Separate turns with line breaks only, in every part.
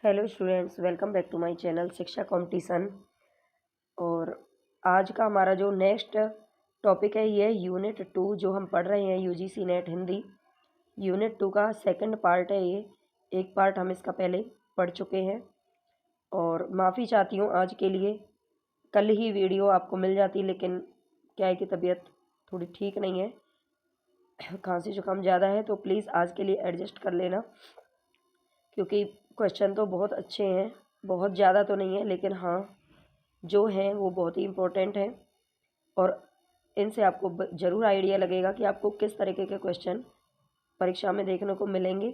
Hello students, welcome back to my channel Shiksha competition. और आज का हमारा जो नेक्स्ट टॉपिक है ये यूनिट 2 जो हम पढ़ रहे हैं यूजीसी नेट हिंदी। यूनिट 2 का सेकंड पार्ट है ये। एक पार्ट हम इसका पहले पढ़ चुके हैं और माफ़ी चाहती हूँ आज के लिए। कल ही वीडियो आपको मिल जाती, लेकिन क्या है कि तबीयत थोड़ी ठीक नहीं है, खांसी जुकाम ज़्यादा है, तो प्लीज़ आज के लिए एडजस्ट कर लेना। क्योंकि क्वेश्चन तो बहुत अच्छे हैं, बहुत ज़्यादा तो नहीं है, लेकिन हाँ जो हैं वो बहुत ही इम्पोर्टेंट हैं और इनसे आपको ज़रूर आइडिया लगेगा कि आपको किस तरीके के क्वेश्चन परीक्षा में देखने को मिलेंगे।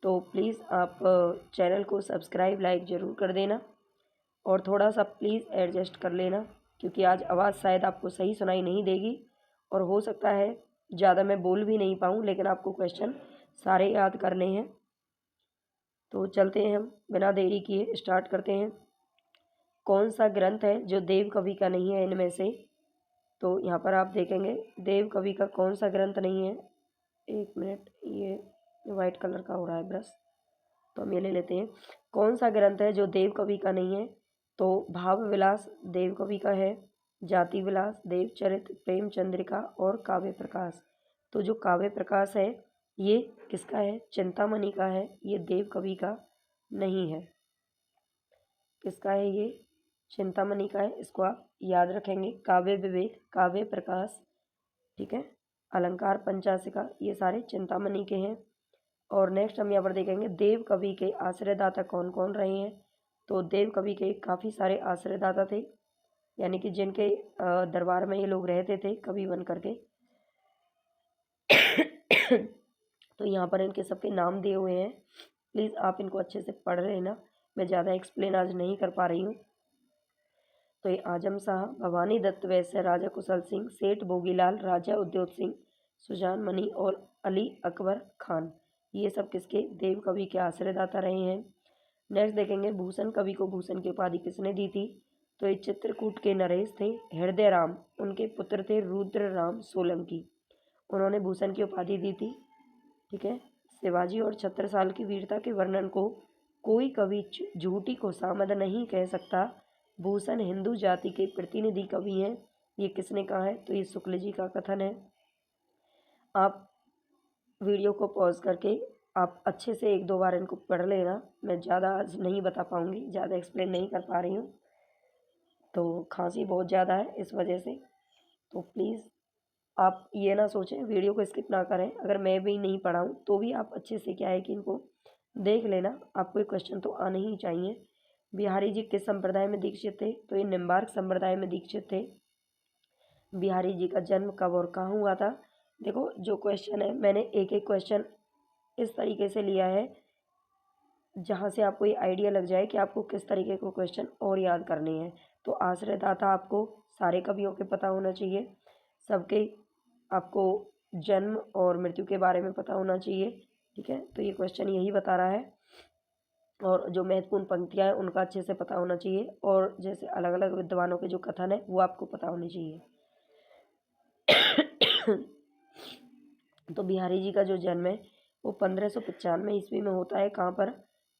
तो प्लीज़ आप चैनल को सब्सक्राइब लाइक ज़रूर कर देना और थोड़ा सा प्लीज़ एडजस्ट कर लेना, क्योंकि आज आवाज़ शायद आपको सही सुनाई नहीं देगी और हो सकता है ज़्यादा मैं बोल भी नहीं पाऊँ, लेकिन आपको क्वेश्चन सारे याद करने हैं। तो चलते हैं, हम बिना देरी किए स्टार्ट करते हैं। कौन सा ग्रंथ है जो देव कवि का नहीं है इनमें से? तो यहाँ पर आप देखेंगे देव कवि का कौन सा ग्रंथ नहीं है। एक मिनट, ये वाइट कलर का हो रहा है ब्रश, तो हम ये ले लेते हैं। कौन सा ग्रंथ है जो देव कवि का नहीं है? तो भाव विलास देव कवि का है, जाति विलास, देवचरित, प्रेम चंद्रिका और काव्य प्रकाश। तो जो काव्य प्रकाश है ये किसका है? चिंतामणि का है, ये देव कवि का नहीं है। किसका है ये? चिंतामणि का है। इसको आप याद रखेंगे। काव्य विवेक, काव्य प्रकाश, ठीक है, अलंकार पंचासिका, ये सारे चिंतामणि के हैं। और नेक्स्ट हम यहाँ पर देखेंगे देव कवि के आश्रयदाता कौन कौन रहे हैं। तो देव कवि के काफ़ी सारे आश्रयदाता थे, यानी कि जिनके दरबार में ये लोग रहते थे कवि बन करके। तो यहाँ पर इनके सबके नाम दिए हुए हैं, प्लीज़ आप इनको अच्छे से पढ़ लेना। मैं ज़्यादा एक्सप्लेन आज नहीं कर पा रही हूँ। तो ये आजम शाह, भवानी दत्त वैश्य, राजा कुशल सिंह, सेठ भोगीलाल, राजा उद्योग सिंह, सुजान मणि और अली अकबर खान, ये सब किसके? देव कवि के आश्रयदाता रहे हैं। नेक्स्ट देखेंगे भूषण कवि को भूषण की उपाधि किसने दी थी? तो ये चित्रकूट के नरेश थे, हृदय राम उनके पुत्र थे, रुद्र राम सोलंकी, उन्होंने भूषण की उपाधि दी थी। ठीक है। शिवाजी और छत्रसाल की वीरता के वर्णन को कोई कवि झूठी को सामद नहीं कह सकता। भूषण हिंदू जाति के प्रतिनिधि कवि हैं, ये किसने कहा है? तो ये शुक्ल जी का कथन है। आप वीडियो को पॉज करके आप अच्छे से एक दो बार इनको पढ़ लेना। मैं ज़्यादा आज नहीं बता पाऊँगी, ज़्यादा एक्सप्लेन नहीं कर पा रही हूँ, तो खांसी बहुत ज़्यादा है इस वजह से। तो प्लीज़ आप ये ना सोचें, वीडियो को स्किप ना करें। अगर मैं भी नहीं पढ़ाऊँ तो भी आप अच्छे से क्या है कि इनको देख लेना, आपको ये क्वेश्चन तो आने ही चाहिए। बिहारी जी किस संप्रदाय में दीक्षित थे? तो ये निम्बार्क संप्रदाय में दीक्षित थे। बिहारी जी का जन्म कब और कहाँ हुआ था? देखो जो क्वेश्चन है मैंने एक एक क्वेश्चन इस तरीके से लिया है जहाँ से आपको ये आइडिया लग जाए कि आपको किस तरीके को क्वेश्चन और याद करने हैं। तो आश्रयदाता आपको सारे कवियों के पता होना चाहिए, सबके आपको जन्म और मृत्यु के बारे में पता होना चाहिए। ठीक है, तो ये क्वेश्चन यही बता रहा है। और जो महत्वपूर्ण पंक्तियाँ हैं उनका अच्छे से पता होना चाहिए, और जैसे अलग अलग विद्वानों के जो कथन है वो आपको पता होने चाहिए। तो बिहारी जी का जो जन्म है वो 1595 ईस्वी में होता है। कहाँ पर?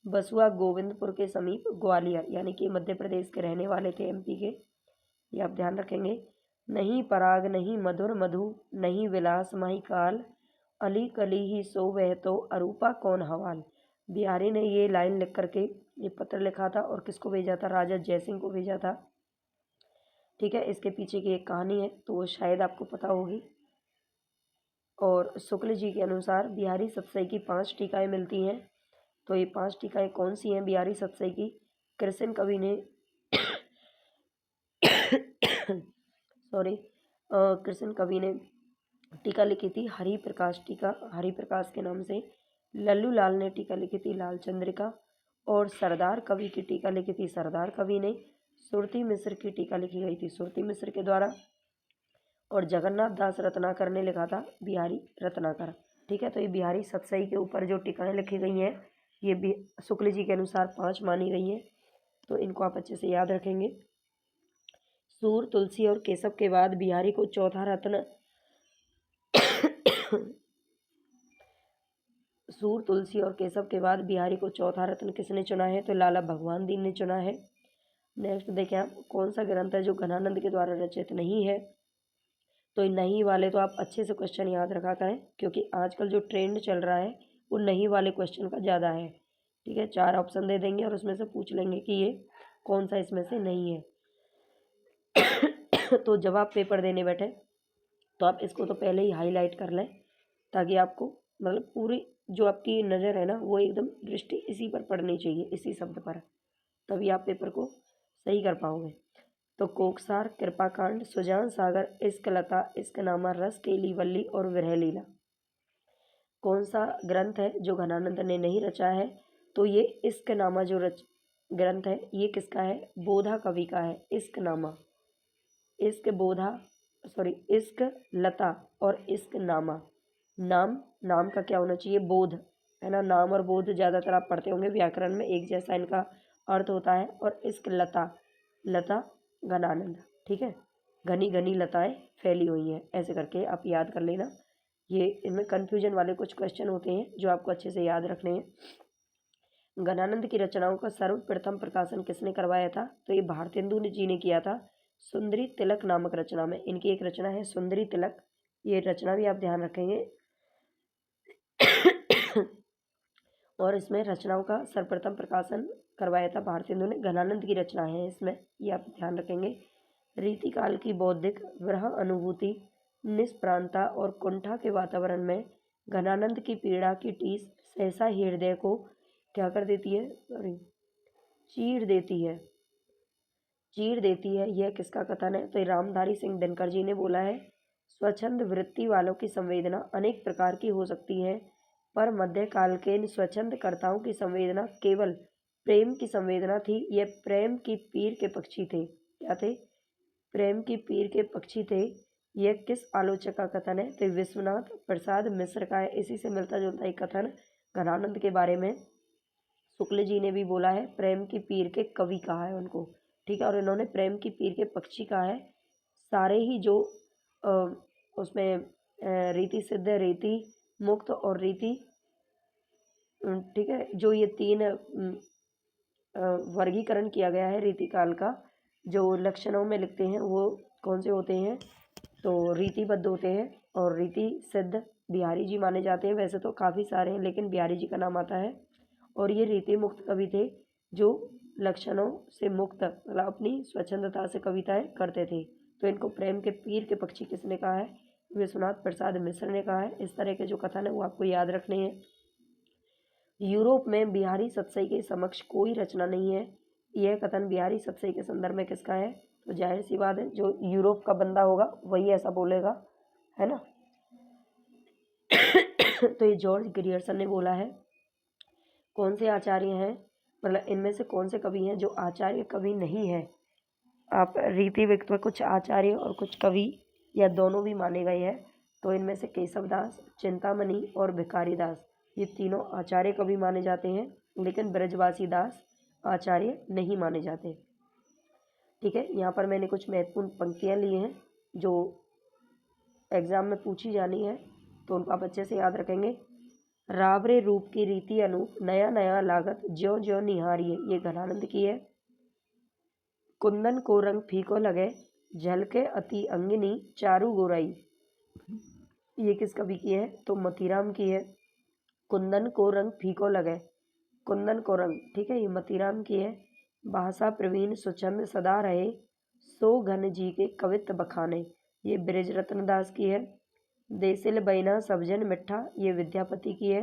बसुआ गोविंदपुर के समीप, ग्वालियर, यानी कि मध्य प्रदेश के रहने वाले थे, एमपी के। ये आप ध्यान रखेंगे। नहीं पराग नहीं मधुर मधु, नहीं विलास माही काल, अली कली ही सो वह तो अरूपा कौन हवाल। बिहारी ने ये लाइन लिख करके ये पत्र लिखा था और किसको भेजा था? राजा जयसिंह को भेजा था। ठीक है, इसके पीछे की एक कहानी है तो वो शायद आपको पता होगी। और शुक्ल जी के अनुसार बिहारी सतसई की 5 टीकाएँ मिलती हैं। तो ये 5 टीकाएँ कौन सी हैं बिहारी सतसई की? कृष्ण कवि ने सॉरी कृष्ण कवि ने टीका लिखी थी हरि प्रकाश टीका, हरि प्रकाश के नाम से। लल्लू लाल ने टीका लिखी थी लाल चंद्रिका, और सरदार कवि की टीका लिखी थी सरदार कवि ने। सुरती मिश्र की टीका लिखी गई थी सुरती मिश्र के द्वारा, और जगन्नाथ दास रत्नाकर ने लिखा था बिहारी रत्नाकर। ठीक है, तो ये बिहारी सतसई के ऊपर जो टीकाएँ लिखी गई हैं ये भी शुक्ल जी के अनुसार 5 मानी गई हैं, तो इनको आप अच्छे से याद रखेंगे। सूर, तुलसी और केशव के बाद बिहारी को चौथा रत्न सूर, तुलसी और केशव के बाद बिहारी को चौथा रत्न किसने चुना है? तो लाला भगवान दीन ने चुना है। नेक्स्ट देखें आप, कौन सा ग्रंथ है जो घनानंद के द्वारा रचित नहीं है? तो नहीं वाले तो आप अच्छे से क्वेश्चन याद रखा करें, क्योंकि आजकल जो ट्रेंड चल रहा है वो नहीं वाले क्वेश्चन का ज़्यादा है। ठीक है, 4 ऑप्शन दे देंगे और उसमें से पूछ लेंगे कि ये कौन सा इसमें से नहीं है। तो जब आप पेपर देने बैठे तो आप इसको तो पहले ही हाईलाइट कर लें, ताकि आपको मतलब पूरी जो आपकी नज़र है ना वो एकदम दृष्टि इसी पर पड़नी चाहिए, इसी शब्द पर, तभी आप पेपर को सही कर पाओगे। तो कोकसार, कृपाकांड, सुजान सागर, इश्कलता, इश्कनामा, रस केली वल्ली और विरह लीला, कौन सा ग्रंथ है जो घनानंद ने नहीं रचा है? तो ये इश्कनामा जो ग्रंथ है ये किसका है? बोधा कवि का है इश्कनामा। इश्क बोधा, सॉरी इश्क लता और इश्क नामा। नाम का क्या होना चाहिए? बोध, है ना। नाम और बोध ज़्यादातर आप पढ़ते होंगे व्याकरण में, एक जैसा इनका अर्थ होता है। और इश्क लता, लता घनानंद, ठीक है। घनी घनी लताएं फैली हुई हैं, ऐसे करके आप याद कर लेना। ये इनमें कन्फ्यूजन वाले कुछ क्वेश्चन होते हैं जो आपको अच्छे से याद रखने हैं। घनानंद की रचनाओं का सर्वप्रथम प्रकाशन किसने करवाया था? तो ये भारतेंदु जी ने किया था, सुंदरी तिलक नामक रचना में। इनकी एक रचना है सुंदरी तिलक, ये रचना भी आप ध्यान रखेंगे। और इसमें रचनाओं का सर्वप्रथम प्रकाशन करवाया था भारतेंदु ने। घनानंद की रचना है इसमें, ये आप ध्यान रखेंगे। रीतिकाल की बौद्धिक विरह अनुभूति, निष्प्रांता और कुंठा के वातावरण में घनानंद की पीड़ा की टीस सहसा हृदय को क्या कर देती है? चीर देती है, चीर देती है। यह किसका कथन है? तो रामधारी सिंह दिनकर जी ने बोला है। स्वच्छंद वृत्ति वालों की संवेदना अनेक प्रकार की हो सकती है, पर मध्यकाल के इन स्वच्छंद कर्ताओं की संवेदना केवल प्रेम की संवेदना थी। यह प्रेम की पीर के पक्षी थे। क्या थे? प्रेम की पीर के पक्षी थे। यह किस आलोचक का कथन है? तो विश्वनाथ प्रसाद मिश्र का है। इसी से मिलता जुलता एक कथन घनानंद के बारे में शुक्ल जी ने भी बोला है। प्रेम की पीर के कवि कहा है उनको, ठीक है। और इन्होंने प्रेम की पीर के पक्षी कहा है। सारे ही जो उसमें रीति सिद्ध, रीति मुक्त और रीति, ठीक है, जो ये 3 वर्गीकरण किया गया है रीति काल का, जो लक्षणों में लिखते हैं वो कौन से होते हैं? तो रीतिबद्ध होते हैं। और रीति सिद्ध बिहारी जी माने जाते हैं। वैसे तो काफ़ी सारे हैं लेकिन बिहारी जी का नाम आता है। और ये रीति मुक्त कवि थे, जो लक्षणों से मुक्त मतलब अपनी स्वच्छंदता से कविताएं करते थे। तो इनको प्रेम के पीर के पक्षी किसने कहा है? विश्वनाथ प्रसाद मिश्र ने कहा है। इस तरह के जो कथन है वो आपको याद रखने हैं। यूरोप में बिहारी सतसई के समक्ष कोई रचना नहीं है। यह कथन बिहारी सतसई के संदर्भ में किसका है? तो जाहिर सी बात है, जो यूरोप का बंदा होगा वही ऐसा बोलेगा, है ना। तो ये जॉर्ज ग्रियर्सन ने बोला है। कौन से आचार्य हैं, मतलब इनमें से कौन से कवि हैं जो आचार्य कवि नहीं है? आप रीति में कुछ आचार्य और कुछ कवि या दोनों भी माने गए हैं। तो इनमें से केशवदास, चिंतामणि और भिखारी दास, ये तीनों आचार्य कवि माने जाते हैं, लेकिन ब्रजवासी दास आचार्य नहीं माने जाते। ठीक है, यहाँ पर मैंने कुछ महत्वपूर्ण पंक्तियाँ ली हैं जो एग्जाम में पूछी जानी है, तो उनको आप अच्छे से याद रखेंगे। रावरे रूप की रीति अनूप, नया नया लागत ज्यों ज्यों निहारिए, ये घनानंद की है। कुंदन को रंग फीको लगे, झलके अति अंगिनी चारू गोराई, ये किस कवि की है? तो मतीराम की है। कुंदन को रंग फीको लगे, कुंदन को रंग, ठीक है, ये मतीराम की है। भाषा प्रवीण सुचंद सदा रहे, सो घन जी के कवित्व बखाने, ये ब्रजरत्न दास की है। देसिल बैना सबजन मिठा, ये विद्यापति की है।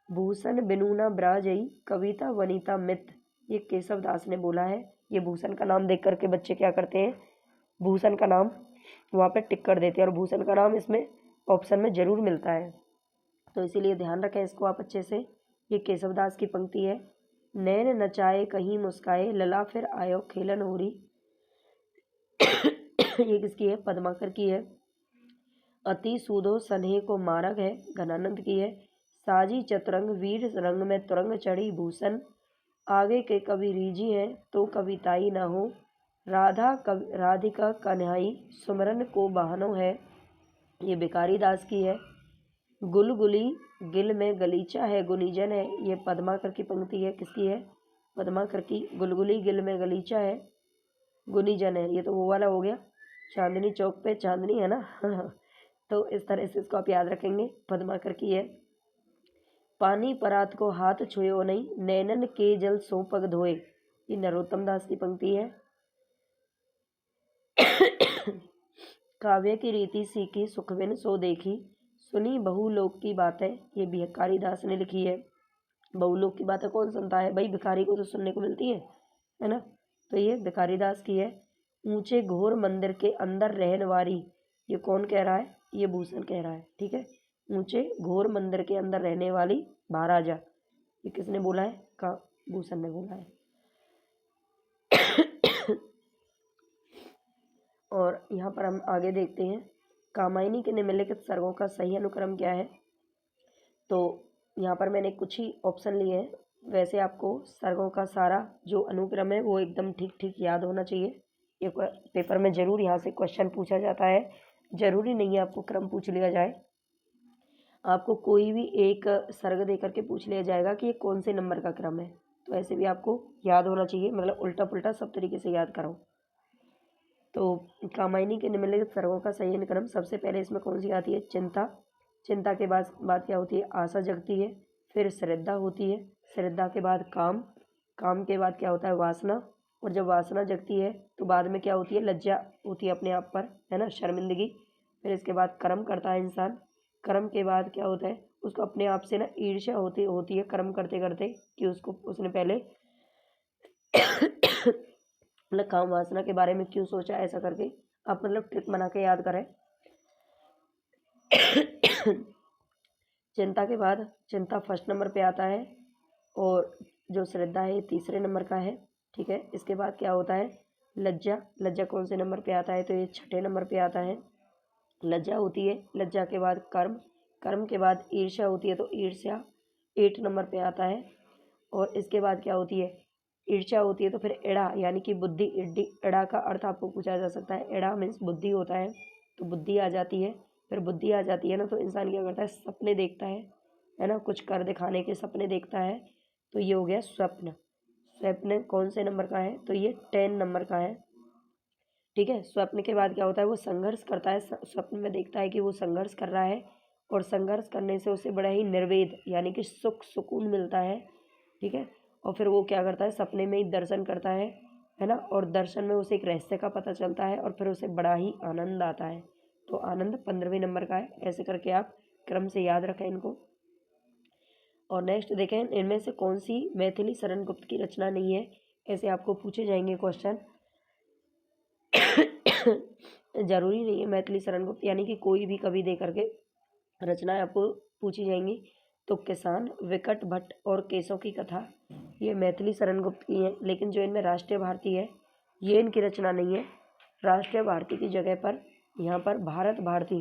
भूषण बिनुना ब्राजई, कविता वनिता मित, ये केशव दास ने बोला है। ये भूषण का नाम देख करके बच्चे क्या करते हैं? भूषण का नाम वहाँ पे टिक कर देते हैं, और भूषण का नाम इसमें ऑप्शन में जरूर मिलता है, तो इसीलिए ध्यान रखें इसको आप अच्छे से। ये केशव दास की पंक्ति है। नैन नचाए कहीं मुस्काए, लला फिर आयो खेलन होरी, ये किसकी है? पद्माकर की है। अति सूदो सन्हे को मारग है, घनानंद की है। साजी चतुरंग वीर रंग में तुरंग चढ़ी, भूषण आगे के कवि रीझी हैं तो कविताई न हो, राधिका कन्हई सुमरन को बहानो है, ये भिखारी दास की है। गुलगुली गिल में गलीचा है, गुनीजन है। ये पद्माकर की पंक्ति है, किसकी है? पद्माकर की। गुलगुली गिल में गलीचा है, गुनीजन है, ये तो वो वाला हो गया, चांदनी चौक पे चांदनी है ना। तो इस तरह से इसको आप याद रखेंगे, पद्माकर की है। पानी परात को हाथ छुयो नहीं, नैनन के जल सो पग धोए, ये नरोत्तम दास की पंक्ति है। काव्य की रीति सीखी, सुखविन सो देखी, सुनी बहुलोक की बातें, ये भिखारी दास ने लिखी है। बहुलोक की बातें कौन सुनता है भाई? भिखारी को तो सुनने को मिलती है ना। तो ये भिखारी दास की है। ऊंचे घोर मंदिर के अंदर रहने वाली, ये कौन कह रहा है? ये भूषण कह रहा है, ठीक है। ऊंचे घोर मंदिर के अंदर रहने वाली महाराजा, ये किसने बोला है? का भूषण ने बोला है। और यहाँ पर हम आगे देखते हैं, कामायनी के निम्नलिखित सर्गों का सही अनुक्रम क्या है। तो यहाँ पर मैंने कुछ ही ऑप्शन लिए हैं, वैसे आपको सर्गों का सारा जो अनुक्रम है वो एकदम ठीक ठीक याद होना चाहिए। ये पेपर में ज़रूर यहाँ से क्वेश्चन पूछा जाता है, ज़रूरी नहीं है आपको क्रम पूछ लिया जाए, आपको कोई भी एक सर्ग दे करके पूछ लिया जाएगा कि ये कौन से नंबर का क्रम है। तो ऐसे भी आपको याद होना चाहिए, मतलब उल्टा पुल्टा सब तरीके से याद करो। तो कामायनी के निम्नलिखित सर्गों का सही अनुक्रम, सबसे पहले इसमें कौन सी आती है? चिंता। चिंता के बाद क्या होती है? आशा जगती है। फिर श्रद्धा होती है, श्रद्धा के बाद काम, काम के बाद क्या होता है? वासना। और जब वासना जगती है तो बाद में क्या होती है? लज्जा होती है अपने आप पर, है ना, शर्मिंदगी। फिर इसके बाद कर्म करता है इंसान, कर्म के बाद क्या होता है? उसको अपने आप से ना ईर्ष्या होती है कर्म करते करते, कि उसने पहले मतलब काम वासना के बारे में क्यों सोचा, ऐसा करके आप मतलब ट्रिक बना के याद करें। चिंता के बाद, चिंता फर्स्ट नंबर पे आता है, और जो श्रद्धा है तीसरे नंबर का है, ठीक है। इसके बाद क्या होता है? लज्जा। लज्जा कौन से नंबर पे आता है? तो ये छठे नंबर पे आता है, लज्जा होती है। लज्जा के बाद कर्म, कर्म के बाद ईर्ष्या होती है, तो ईर्ष्या 8 नंबर पे आता है। और इसके बाद क्या होती है? ईर्ष्या होती है, तो फिर एड़ा यानी कि बुद्धि। एड़ा का अर्थ आपको पूछा जा सकता है, एड़ा मीन्स बुद्धि होता है, तो बुद्धि आ जाती है। फिर बुद्धि आ जाती है ना, तो इंसान क्या करता है? सपने देखता है ना, कुछ कर दिखाने के सपने देखता है, तो ये हो गया स्वप्न। स्वप्न कौन से नंबर का है? तो ये 10 नंबर का है, ठीक है। स्वप्न के बाद क्या होता है? वो संघर्ष करता है, स्वप्न में देखता है कि वो संघर्ष कर रहा है, और संघर्ष करने से उसे बड़ा ही निर्वेद यानी कि सुकून मिलता है, ठीक है। और फिर वो क्या करता है? सपने में ही दर्शन करता है ना, और दर्शन में उसे एक रहस्य का पता चलता है, और फिर उसे बड़ा ही आनंद आता है। तो आनंद 15वें नंबर का है। ऐसे करके आप क्रम से याद रखें इनको। और नेक्स्ट देखें, इनमें से कौन सी मैथिली शरण गुप्त की रचना नहीं है, ऐसे आपको पूछे जाएंगे क्वेश्चन। जरूरी नहीं है मैथिली शरण गुप्त यानी कि कोई भी कवि दे करके रचनाएं आपको पूछी जाएंगी। तो किसान, विकट भट्ट और केशव की कथा, ये मैथिली शरण गुप्त की है, लेकिन जो इनमें राष्ट्रीय भारती है ये इनकी रचना नहीं है। राष्ट्रीय भारती की जगह पर यहाँ पर भारत भारती,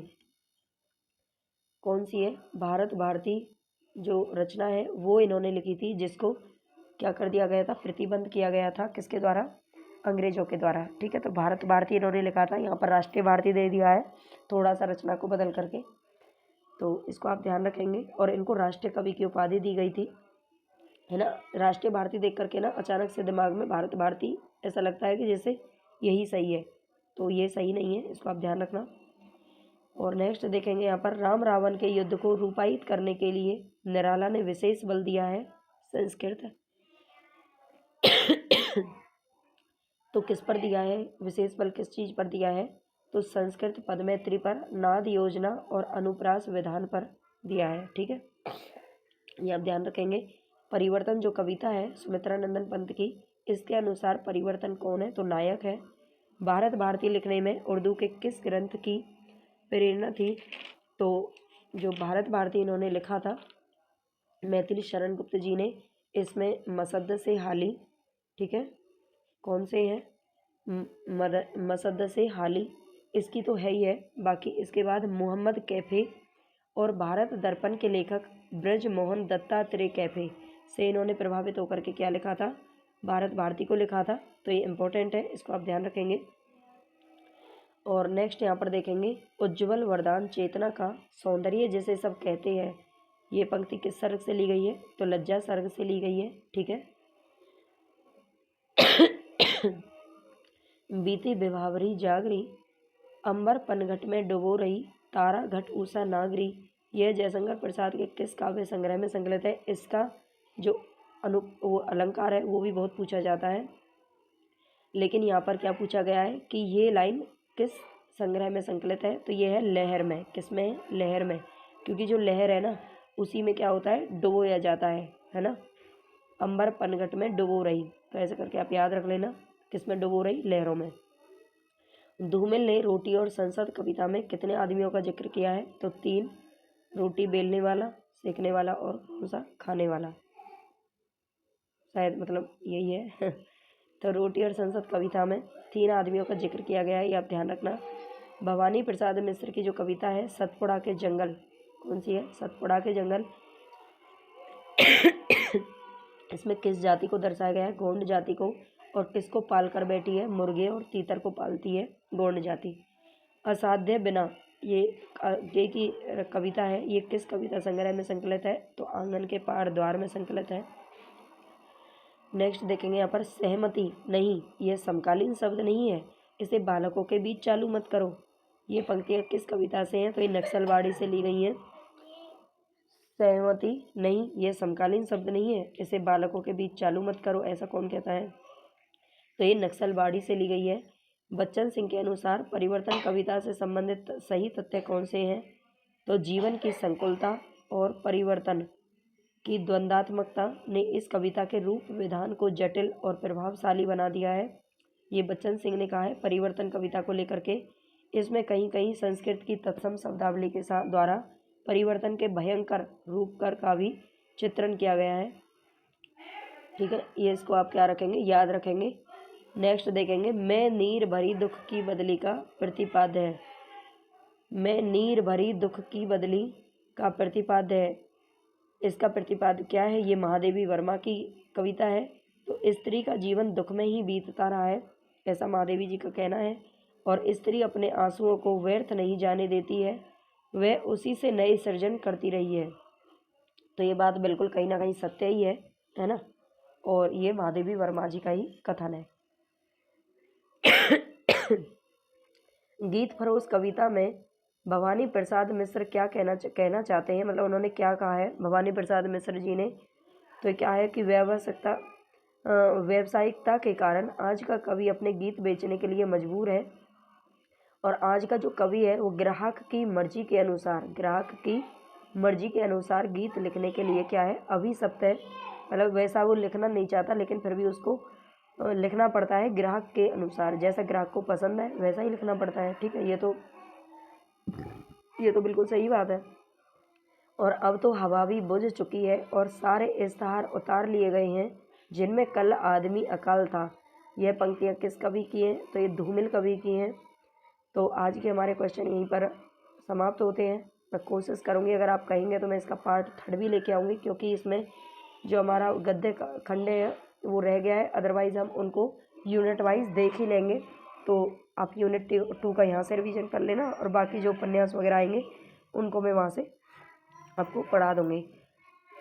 कौन सी है? भारत भारती जो रचना है वो इन्होंने लिखी थी, जिसको क्या कर दिया गया था? प्रतिबंध किया गया था, किसके द्वारा? अंग्रेजों के द्वारा, ठीक है। तो भारत भारती इन्होंने लिखा था, यहाँ पर राष्ट्रीय भारती दे दिया है थोड़ा सा रचना को बदल करके, तो इसको आप ध्यान रखेंगे। और इनको राष्ट्रीय कवि की उपाधि दी गई थी, है ना। राष्ट्रीय भारती देख करके ना अचानक से दिमाग में भारत भारती ऐसा लगता है कि जैसे यही सही है, तो ये सही नहीं है, इसको आप ध्यान रखना। और नेक्स्ट देखेंगे यहाँ पर, राम रावण के युद्ध को रूपायित करने के लिए निराला ने विशेष बल दिया है संस्कृत। तो किस पर दिया है विशेष बल? किस चीज़ पर दिया है? तो संस्कृत पदमैत्री पर, नाद योजना और अनुप्रास विधान पर दिया है, ठीक है। ये आप ध्यान रखेंगे। परिवर्तन जो कविता है सुमित्रानंदन पंत की, इसके अनुसार परिवर्तन कौन है? तो नायक है। भारत भारती लिखने में उर्दू के किस ग्रंथ की प्रेरणा थी? तो जो भारत भारती इन्होंने लिखा था मैथिली शरण गुप्त जी ने, इसमें मसद्द से हाली, ठीक है, कौन से हैं? मसद्द से हाली, इसकी तो है ही है। बाकी इसके बाद मोहम्मद कैफ़े और भारत दर्पण के लेखक ब्रज मोहन दत्तात्रेय कैफ़े से इन्होंने प्रभावित होकर के क्या लिखा था? भारत भारती को लिखा था। तो ये इम्पोर्टेंट है, इसको आप ध्यान रखेंगे। और नेक्स्ट यहाँ पर देखेंगे, उज्ज्वल वरदान चेतना का सौंदर्य जिसे सब कहते हैं, ये पंक्ति किस सर्ग से ली गई है? तो लज्जा सर्ग से ली गई है। ठीक है। बीती विभावरी जागरी, अंबर पनघट में डुबो रही, तारा घट ऊषा नागरी, यह जयशंकर प्रसाद के किस काव्य संग्रह में संकलित है? इसका जो वो अलंकार है वो भी बहुत पूछा जाता है, लेकिन यहाँ पर क्या पूछा गया है कि ये लाइन किस संग्रह में संकलित है? तो ये है लहर में। किस में? लहर में, क्योंकि जो लहर है ना उसी में क्या होता है? डुबोया जाता है ना। अंबर पनघट में डुबो रही, तो ऐसे करके आप याद रख लेना, किस में डुबो रही? लहरों में। धूमिल ने रोटी और संसद कविता में कितने आदमियों का जिक्र किया है? तो 3, रोटी बेलने वाला, सेकने वाला और कौन सा? खाने वाला, शायद मतलब यही है। तो रोटी और संसद कविता में 3 आदमियों का जिक्र किया गया है, ये आप ध्यान रखना। भवानी प्रसाद मिश्र की जो कविता है सतपुड़ा के जंगल, कौन सी है? सतपुड़ा के जंगल। इसमें किस जाति को दर्शाया गया है? गोंड जाति को। और किसको पाल कर बैठी है? मुर्गे और तीतर को पालती है गोंड जाति। असाध्य बिना, ये की कविता है, ये किस कविता संग्रह में संकलित है? तो आंगन के पार द्वार में संकलित है। नेक्स्ट देखेंगे यहाँ पर, सहमति नहीं, यह समकालीन शब्द नहीं है, इसे बालकों के बीच चालू मत करो, ये पंक्तियाँ किस कविता से हैं? तो ये नक्सलवाड़ी से ली गई हैं। सहमति नहीं, यह समकालीन शब्द नहीं है, इसे बालकों के बीच चालू मत करो, ऐसा कौन कहता है? तो ये नक्सलवाड़ी से ली गई है। बच्चन सिंह के अनुसार परिवर्तन कविता से संबंधित सही तथ्य कौन से हैं? तो जीवन की संकुलता और परिवर्तन की द्वंद्वात्मकता ने इस कविता के रूप विधान को जटिल और प्रभावशाली बना दिया है, ये बच्चन सिंह ने कहा है परिवर्तन कविता को लेकर के। इसमें कहीं कहीं संस्कृत की तत्सम शब्दावली के साथ द्वारा परिवर्तन के भयंकर रूप का भी चित्रण किया गया है। ठीक है, ये इसको आप क्या रखेंगे? याद रखेंगे। नेक्स्ट देखेंगे, मैं नीर भरी दुख की बदली का प्रतिपाद्य है। मैं नीर भरी दुख की बदली का प्रतिपाद्य है, इसका प्रतिपाद्य क्या है? ये महादेवी वर्मा की कविता है। तो स्त्री का जीवन दुख में ही बीतता रहा है, ऐसा महादेवी जी का कहना है, और स्त्री अपने आंसुओं को व्यर्थ नहीं जाने देती है, वह उसी से नए सृजन करती रही है। तो ये बात बिल्कुल कहीं ना कहीं सत्य ही है ना, और ये महादेवी वर्मा जी का ही कथन है। गीत फरोश कविता में भवानी प्रसाद मिश्र क्या कहना चाहते हैं, मतलब उन्होंने क्या कहा है भवानी प्रसाद मिश्र जी ने? तो क्या है कि व्यावसायिकता के कारण आज का कवि अपने गीत बेचने के लिए मजबूर है, और आज का जो कवि है वो ग्राहक की मर्जी के अनुसार गीत लिखने के लिए क्या है? अभिशप्त है, मतलब वैसा वो लिखना नहीं चाहता, लेकिन फिर भी उसको लिखना पड़ता है ग्राहक के अनुसार, जैसा ग्राहक को पसंद है वैसा ही लिखना पड़ता है। ठीक है, ये तो बिल्कुल सही बात है। और अब तो हवा भी बुझ चुकी है और सारे इश्तहार उतार लिए गए हैं जिनमें कल आदमी अकाल था। यह पंक्तियाँ किस कवि की हैं? तो ये धूमिल कवि की हैं। तो आज के हमारे क्वेश्चन यहीं पर समाप्त होते हैं। मैं कोशिश करूँगी, अगर आप कहेंगे तो मैं इसका पार्ट 3 भी लेके आऊँगी, क्योंकि इसमें जो हमारा गद्य खंडे है वो रह गया है, अदरवाइज़ हम उनको यूनिट वाइज देख ही लेंगे। तो आप यूनिट 2 का यहाँ से रिवीजन कर लेना, और बाकी जो उपन्यास वगैरह आएंगे उनको मैं वहाँ से आपको पढ़ा दूँगी।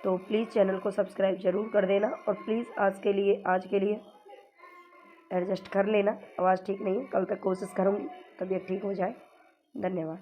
तो प्लीज़ चैनल को सब्सक्राइब ज़रूर कर देना, और प्लीज़ आज के लिए एडजस्ट कर लेना। आवाज़ ठीक नहीं है, कल तक कोशिश करूँगी तबीयत ठीक हो जाए। धन्यवाद।